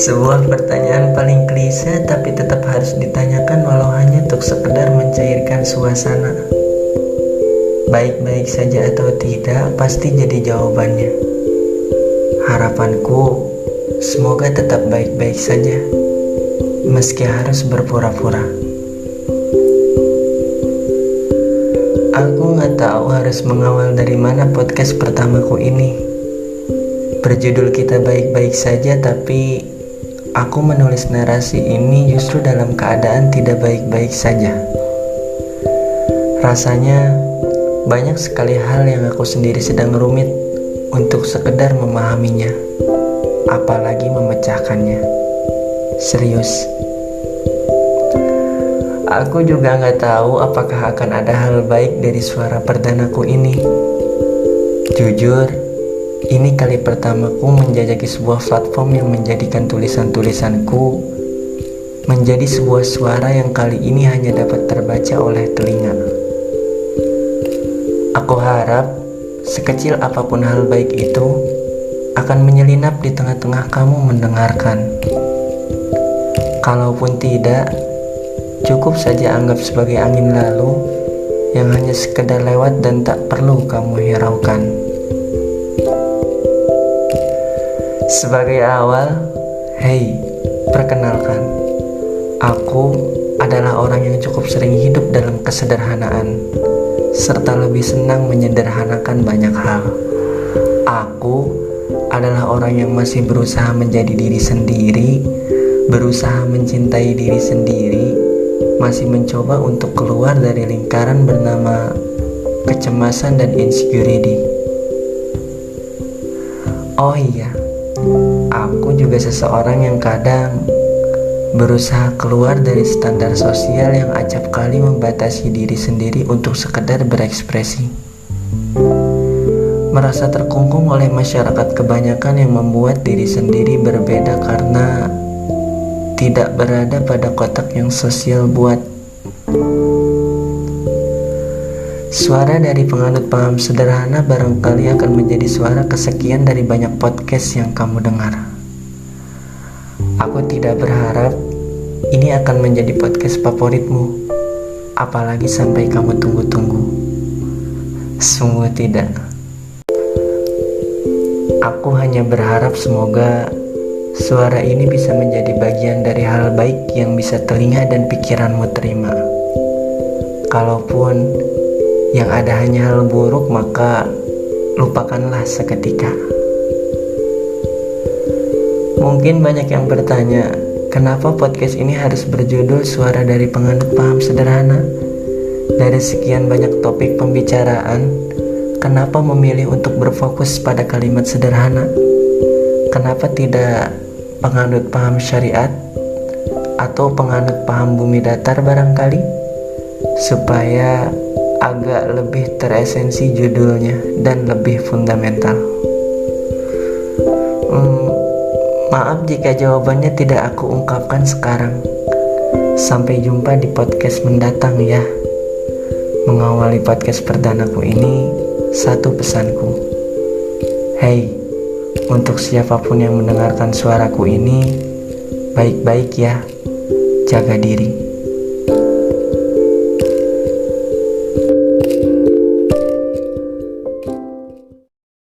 Sebuah pertanyaan paling klise tapi tetap harus ditanyakan walau hanya untuk sekedar mencairkan suasana. Baik-baik saja atau tidak pasti jadi jawabannya. Harapanku semoga tetap baik-baik saja meski harus berpura-pura. Aku gak tahu harus mengawal dari mana podcast pertamaku ini. Berjudul Kita Baik-Baik Saja, tapi aku menulis narasi ini justru dalam keadaan tidak baik-baik saja. Rasanya banyak sekali hal yang aku sendiri sedang rumit untuk sekedar memahaminya, apalagi memecahkannya. Serius. Aku juga gak tahu apakah akan ada hal baik dari suara perdanaku ini. Jujur, ini kali pertamaku menjajaki sebuah platform yang menjadikan tulisan-tulisanku menjadi sebuah suara yang kali ini hanya dapat terbaca oleh telinga. Aku harap sekecil apapun hal baik itu akan menyelinap di tengah-tengah kamu mendengarkan. Kalaupun tidak, cukup saja anggap sebagai angin lalu yang hanya sekedar lewat dan tak perlu kamu hiraukan. Sebagai awal, perkenalkan, aku adalah orang yang cukup sering hidup dalam kesederhanaan, serta lebih senang menyederhanakan banyak hal. Aku adalah orang yang masih berusaha menjadi diri sendiri, berusaha mencintai diri sendiri, masih mencoba untuk keluar dari lingkaran bernama kecemasan dan insecurity. Oh iya, aku juga seseorang yang kadang berusaha keluar dari standar sosial yang acap kali membatasi diri sendiri untuk sekedar berekspresi. Merasa terkungkung oleh masyarakat kebanyakan yang membuat diri sendiri berbeda karena tidak berada pada kotak yang sosial buat. Suara dari penganut paham sederhana barangkali akan menjadi suara kesekian dari banyak podcast yang kamu dengar. Aku tidak berharap ini akan menjadi podcast favoritmu, apalagi sampai kamu tunggu-tunggu. Sungguh tidak. Aku hanya berharap semoga suara ini bisa menjadi bagian dari hal baik yang bisa telinga dan pikiranmu terima. Kalaupun yang ada hanya hal buruk, maka lupakanlah seketika. Mungkin banyak yang bertanya, kenapa podcast ini harus berjudul Suara dari Penganut Paham Sederhana? Dari sekian banyak topik pembicaraan, kenapa memilih untuk berfokus pada kalimat sederhana? Kenapa tidak penganut paham syariat atau penganut paham bumi datar barangkali? Supaya agak lebih teresensi judulnya dan lebih fundamental. Maaf jika jawabannya tidak aku ungkapkan sekarang. Sampai jumpa di podcast mendatang ya. Mengawali podcast perdanaku ini, satu pesanku. Untuk siapapun yang mendengarkan suaraku ini, baik-baik ya, jaga diri.